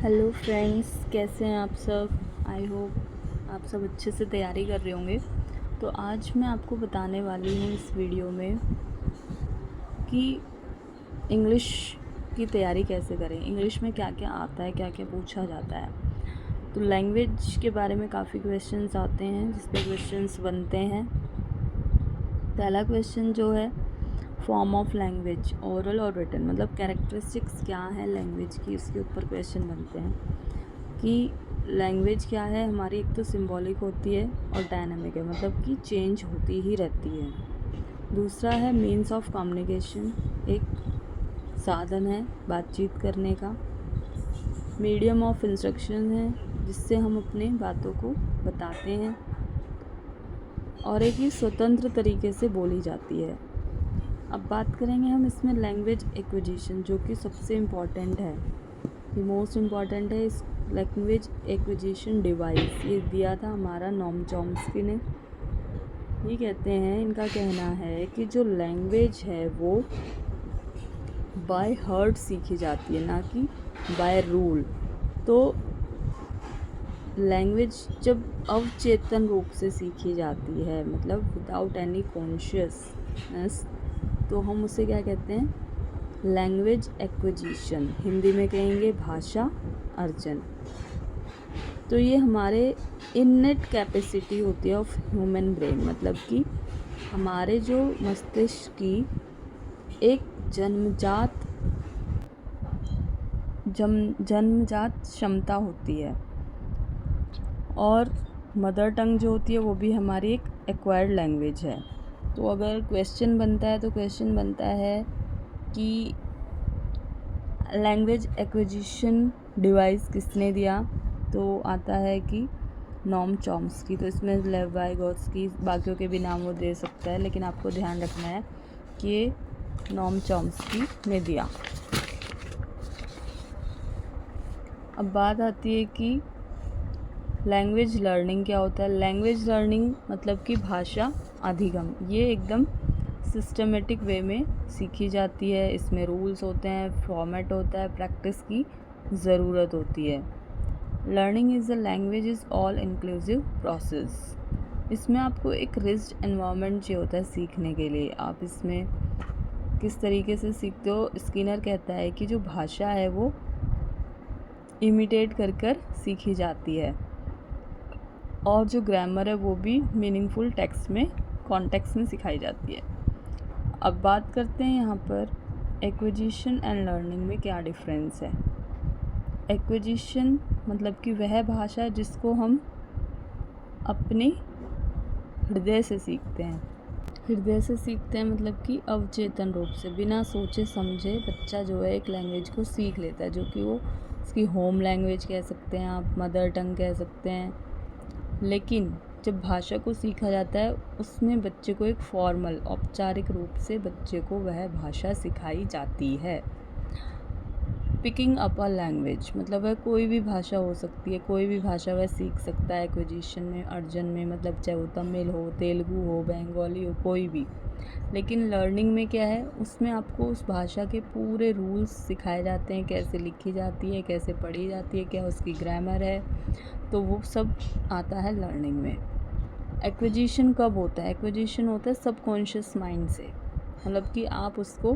Hello friends, कैसे हैं आप सब। आई होप आप सब अच्छे से तैयारी कर रहे होंगे। तो आज मैं आपको बताने वाली हूँ इस वीडियो में कि इंग्लिश की तैयारी कैसे करें, इंग्लिश में क्या क्या आता है, क्या क्या पूछा जाता है। तो लैंग्वेज के बारे में काफ़ी क्वेश्चंस आते हैं, जिस पे क्वेश्चंस बनते हैं। पहला क्वेश्चन जो है, फॉर्म ऑफ लैंग्वेज, ओरल और रिटन, मतलब कैरेक्टरिस्टिक्स क्या है लैंग्वेज की, उसके ऊपर क्वेश्चन बनते हैं कि लैंग्वेज क्या है हमारी। एक तो सिंबॉलिक होती है और डायनामिक है, मतलब कि चेंज होती ही रहती है। दूसरा है मीन्स ऑफ कम्युनिकेशन, एक साधन है बातचीत करने का। मीडियम ऑफ इंस्ट्रक्शन है, जिससे हम अपने बातों को बताते हैं। और एक ही स्वतंत्र तरीके से बोली जाती है। अब बात करेंगे हम इसमें लैंग्वेज एक्विजिशन, जो कि सबसे इम्पॉर्टेंट है, ये मोस्ट इम्पॉर्टेंट है। इस लैंग्वेज एक्विजिशन डिवाइस ये दिया था हमारा नोम चॉम्स्की ने। ये कहते हैं, इनका कहना है कि जो लैंग्वेज है वो बाय हर्ट सीखी जाती है, ना कि बाय रूल। तो लैंग्वेज जब अवचेतन रूप से सीखी जाती है, मतलब विदाउट एनी कॉन्शियसनेस, तो हम उसे क्या कहते हैं, लैंग्वेज एक्विजिशन। हिंदी में कहेंगे भाषा अर्जन। तो ये हमारे इननेट कैपेसिटी होती है ऑफ ह्यूमन ब्रेन, मतलब कि हमारे जो मस्तिष्क की एक जन्मजात क्षमता होती है। और मदर टंग जो होती है वो भी हमारी एक एक्वायर्ड लैंग्वेज है। तो अगर क्वेश्चन बनता है तो क्वेश्चन बनता है कि लैंग्वेज एक्विजिशन डिवाइस किसने दिया, तो आता है कि नोम चॉम्स्की। तो इसमें लेव वाइगोत्स्की, बाकियों के भी नाम वो दे सकता है, लेकिन आपको ध्यान रखना है कि ये नोम चॉम्स्की ने दिया। अब बात आती है कि लैंग्वेज लर्निंग क्या होता है। लैंग्वेज लर्निंग मतलब कि भाषा अधिगम, ये एकदम सिस्टमेटिक वे में सीखी जाती है। इसमें रूल्स होते हैं, फॉर्मेट होता है, प्रैक्टिस की ज़रूरत होती है। Learning is a language is all inclusive process. इसमें आपको एक रिच्ड एनवायरनमेंट चाहिए होता है सीखने के लिए। आप इसमें किस तरीके से सीखते हो, स्किनर कहता है कि जो भाषा है वो इमिटेट कर कर सीखी जाती है, और जो ग्रामर है वो भी मीनिंगफुल टेक्स्ट में, कॉन्टेक्स्ट में सिखाई जाती है। अब बात करते हैं यहाँ पर एक्विजिशन एंड लर्निंग में क्या डिफरेंस है। एक्विजिशन मतलब कि वह भाषा जिसको हम अपने हृदय से सीखते हैं। हृदय से सीखते हैं मतलब कि अवचेतन रूप से, बिना सोचे समझे बच्चा जो है एक लैंग्वेज को सीख लेता है, जो कि वो उसकी होम लैंग्वेज कह सकते हैं, आप मदर टंग कह सकते हैं। लेकिन जब भाषा को सीखा जाता है, उसमें बच्चे को एक फॉर्मल, औपचारिक रूप से बच्चे को वह भाषा सिखाई जाती है। पिकिंग अप अ लैंग्वेज मतलब वह कोई भी भाषा हो सकती है, कोई भी भाषा वह सीख सकता है एक्विजिशन में, अर्जन में, मतलब चाहे वो तमिल हो, तेलुगु हो, बंगाली हो, कोई भी। लेकिन लर्निंग में क्या है, उसमें आपको उस भाषा के पूरे रूल्स सिखाए जाते हैं, कैसे लिखी जाती है, कैसे पढ़ी जाती है, क्या उसकी ग्रामर है, तो वो सब आता है लर्निंग में। एक्विजिशन कब होता है? एक्विजिशन होता है सबकॉन्शियस माइंड से, मतलब कि आप उसको,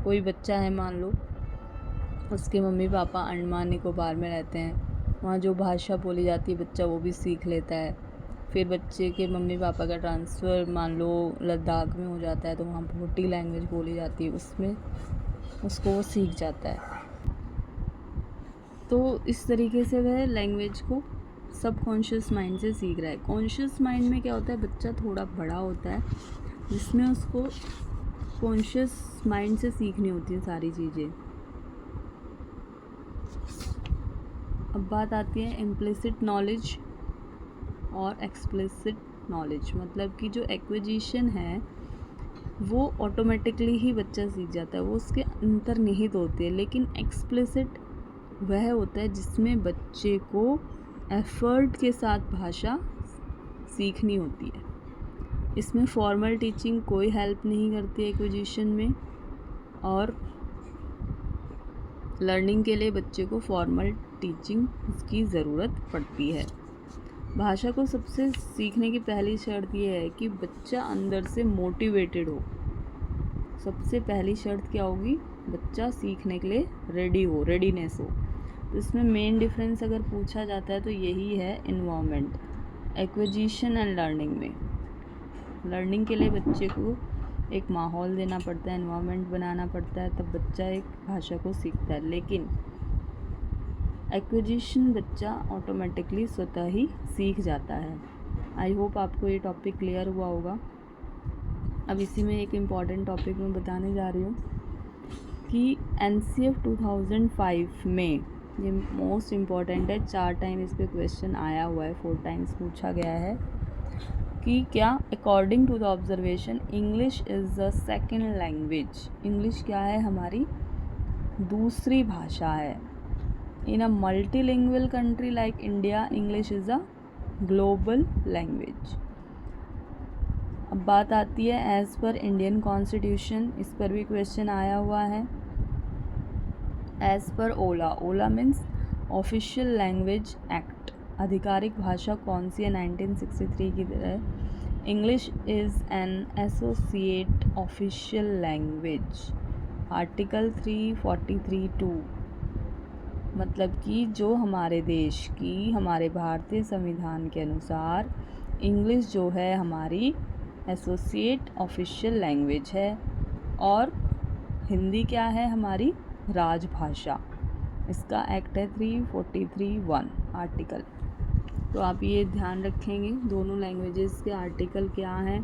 कोई बच्चा है मान लो, उसके मम्मी पापा अंडमान निकोबार में रहते हैं, वहाँ जो भाषा बोली जाती है बच्चा वो भी सीख लेता है। फिर बच्चे के मम्मी पापा का ट्रांसफ़र मान लो लद्दाख में हो जाता है, तो वहाँ भोटी लैंग्वेज बोली जाती है, उसमें उसको वो सीख जाता है। तो इस तरीके से वह लैंग्वेज को सबकॉन्शियस माइंड से सीख रहा है। कॉन्शियस माइंड में क्या होता है, बच्चा थोड़ा बड़ा होता है, जिसमें उसको कॉन्शियस माइंड से सीखनी होती है सारी चीज़ें। अब बात आती है इम्प्लिसिट नॉलेज और एक्सप्लिसिट नॉलेज, मतलब कि जो एक्विजिशन है वो ऑटोमेटिकली ही बच्चा सीख जाता है, वो उसके अंतर्निहित होती है। लेकिन एक्सप्लिसिट वह होता है जिसमें बच्चे को एफर्ट के साथ भाषा सीखनी होती है। इसमें फॉर्मल टीचिंग कोई हेल्प नहीं करती है एक्विजिशन में, और लर्निंग के लिए बच्चे को फॉर्मल टीचिंग की ज़रूरत पड़ती है। भाषा को सबसे सीखने की पहली शर्त ये है कि बच्चा अंदर से मोटिवेटेड हो। सबसे पहली शर्त क्या होगी? बच्चा सीखने के लिए रेडी हो, रेडीनेस हो। तो इसमें मेन डिफरेंस अगर पूछा जाता है तो यही है इन्वायरमेंट एक्विजिशन एंड लर्निंग में। लर्निंग के लिए बच्चे को एक माहौल देना पड़ता है, इन्वायरमेंट बनाना पड़ता है, तब बच्चा एक भाषा को सीखता है। लेकिन एक्विजिशन बच्चा ऑटोमेटिकली स्वतः ही सीख जाता है। आई होप आपको ये टॉपिक क्लियर हुआ होगा। अब इसी में एक इम्पॉर्टेंट टॉपिक मैं बताने जा रही हूँ कि NCF 2005 में, ये मोस्ट इम्पॉर्टेंट है, 4 टाइम इस पर क्वेश्चन आया हुआ है, 4 टाइम्स पूछा गया है कि क्या according to the observation English is the second language. English क्या है? हमारी दूसरी भाषा है। In a multilingual country like India English is a global language. अब बात आती है एज़ पर इंडियन कॉन्स्टिट्यूशन, इस पर भी क्वेश्चन आया हुआ है। एज़ पर ओला, ओला मीन्स ऑफिशियल लैंग्वेज एक्ट, आधिकारिक भाषा कौन सी है? 1963 की तरह English is an associate official language. Article 343(2), मतलब कि जो हमारे देश की, हमारे भारतीय संविधान के अनुसार इंग्लिश जो है हमारी एसोसिएट ऑफिशियल लैंग्वेज है और हिंदी क्या है? हमारी राजभाषा। इसका एक्ट है 343(1) आर्टिकल। तो आप ये ध्यान रखेंगे दोनों लैंग्वेजेस के आर्टिकल क्या हैं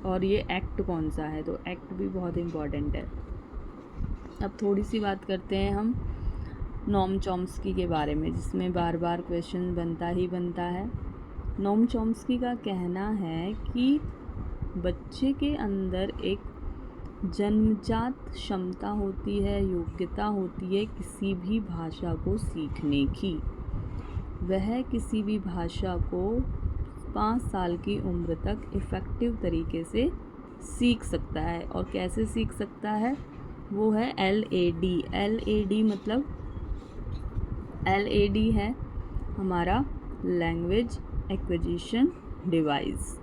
और ये एक्ट कौन सा है। तो एक्ट भी बहुत इम्पॉर्टेंट है। अब थोड़ी सी बात करते हैं हम नोम चॉम्स्की के बारे में, जिसमें बार बार क्वेश्चन बनता ही बनता है। नोम चॉम्स्की का कहना है कि बच्चे के अंदर एक जन्मजात क्षमता होती है, योग्यता होती है किसी भी भाषा को सीखने की। वह किसी भी भाषा को 5 साल की उम्र तक इफ़ेक्टिव तरीके से सीख सकता है। और कैसे सीख सकता है? वो है LAD। LAD मतलब LAD है हमारा language acquisition device.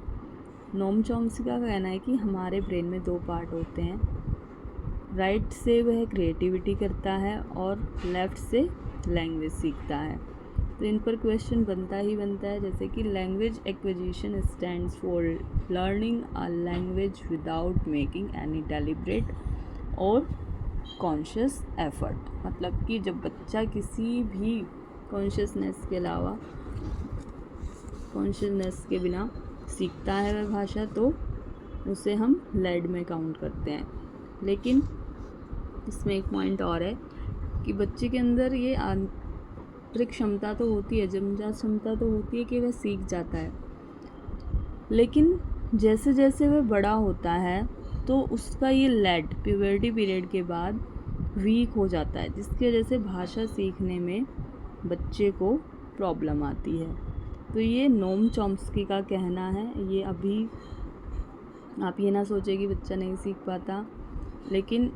Noam Chomsky का कहना है कि हमारे ब्रेन में 2 पार्ट होते हैं। राइट से वह क्रिएटिविटी करता है और लेफ़्ट से लैंग्वेज सीखता है। तो इन पर क्वेश्चन बनता ही बनता है, जैसे कि language acquisition stands for learning a language without making any deliberate और कॉन्शियस एफर्ट। मतलब कि जब बच्चा किसी भी कॉन्शियसनेस के अलावा, कॉन्शियसनेस के बिना सीखता है वह भाषा, तो उसे हम लेड में काउंट करते हैं। लेकिन इसमें एक पॉइंट और है कि बच्चे के अंदर ये आंतरिक क्षमता तो होती है, जन्मजात क्षमता तो होती है कि वह सीख जाता है, लेकिन जैसे जैसे वह बड़ा होता है तो उसका ये लेड प्यूबर्टी पीरियड के बाद वीक हो जाता है, जिसकी वजह से भाषा सीखने में बच्चे को प्रॉब्लम आती है। तो ये नोम चॉम्स्की का कहना है। ये अभी आप ये ना सोचें कि बच्चा नहीं सीख पाता, लेकिन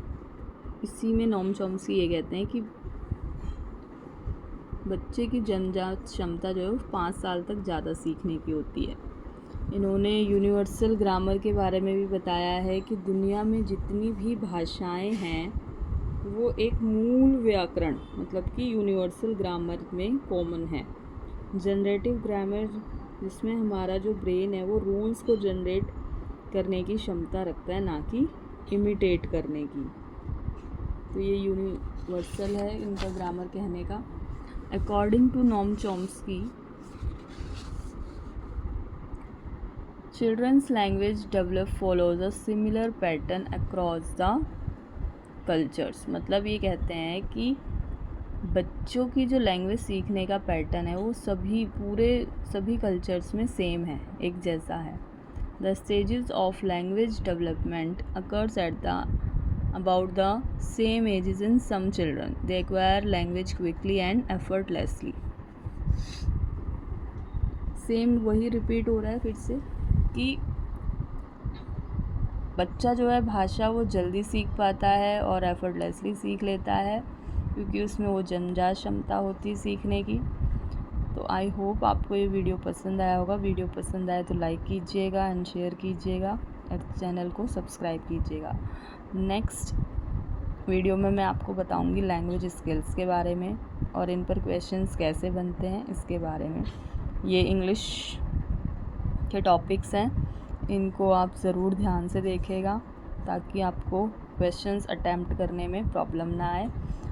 इसी में नोम चॉम्स्की ये कहते हैं कि बच्चे की जन्मजात क्षमता जो है 5 साल तक ज़्यादा सीखने की होती है। इन्होंने यूनिवर्सल ग्रामर के बारे में भी बताया है कि दुनिया में जितनी भी भाषाएं हैं वो एक मूल व्याकरण, मतलब कि यूनिवर्सल ग्रामर में कॉमन है। जनरेटिव ग्रामर, जिसमें हमारा जो ब्रेन है वो रूल्स को जनरेट करने की क्षमता रखता है, ना कि इमिटेट करने की। तो ये यूनिवर्सल है इनका ग्रामर कहने का। According to Noam Chomsky, children's language develop follows a similar pattern across the cultures. मतलब ये कहते हैं कि बच्चों की जो लैंग्वेज सीखने का पैटर्न है वो सभी कल्चर्स में सेम है, एक जैसा है। The stages of language development occurs at the about the same ages in some children. They acquire language quickly and effortlessly. Same वही रिपीट हो रहा है फिर से कि बच्चा जो है भाषा वो जल्दी सीख पाता है और एफर्टलेसली सीख लेता है, क्योंकि उसमें वो जन्मजात क्षमता होती है सीखने की। तो आई होप आपको ये वीडियो पसंद आया होगा। वीडियो पसंद आए तो लाइक कीजिएगा एंड शेयर कीजिएगा और चैनल को सब्सक्राइब कीजिएगा। नेक्स्ट वीडियो में मैं आपको बताऊंगी लैंग्वेज स्किल्स के बारे में और इन पर क्वेश्चंस कैसे बनते हैं इसके बारे में। ये इंग्लिश के टॉपिक्स हैं, इनको आप ज़रूर ध्यान से देखिएगा ताकि आपको क्वेश्चंस अटैम्प्ट करने में प्रॉब्लम ना आए।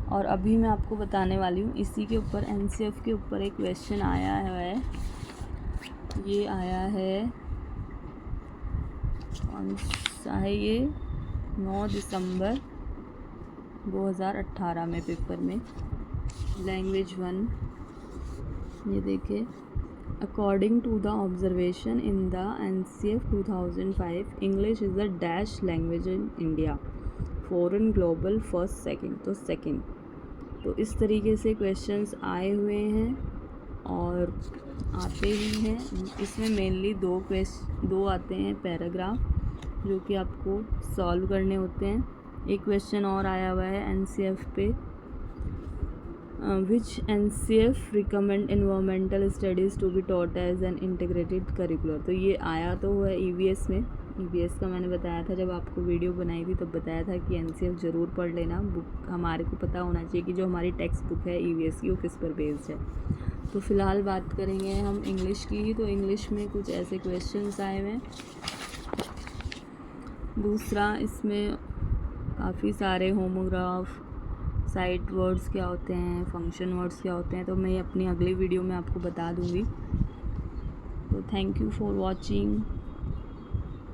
और अभी मैं आपको बताने वाली हूँ इसी के ऊपर एनसीएफ के ऊपर एक क्वेश्चन आया है। ये आया है, कौन सा है ये, 9 दिसंबर 2018 में पेपर में, लैंग्वेज 1। ये देखिए, according to the observation in the NCF 2005 English is the dash language in India, foreign global first second, तो सेकंड। तो इस तरीके से क्वेश्चंस आए हुए हैं और आते ही हैं। इसमें मेनली दो आते हैं पैराग्राफ जो कि आपको सॉल्व करने होते हैं। एक क्वेश्चन और आया हुआ है एनसीएफ पे, which NCF recommend environmental studies to be taught as an integrated curricular. तो ये आया तो हुआ है ईवीएस में। ईवीएस का मैंने बताया था, जब आपको वीडियो बनाई थी तब बताया था कि एनसीएफ ज़रूर पढ़ लेना। बुक हमारे को पता होना चाहिए कि जो हमारी टेक्स्ट बुक है ईवीएस की वो किस पर बेस्ड है। तो फ़िलहाल बात करेंगे हम इंग्लिश की ही। तो इंग्लिश में कुछ ऐसे क्वेश्चंस आए हुए हैं। दूसरा, इसमें काफ़ी सारे होमोग्राफ, साइट वर्ड्स क्या होते हैं, फंक्शन वर्ड्स क्या होते हैं, तो मैं अपनी अगली वीडियो में आपको बता दूँगी। तो थैंक यू फॉर वॉचिंग,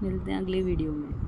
मिलते हैं अगले वीडियो में।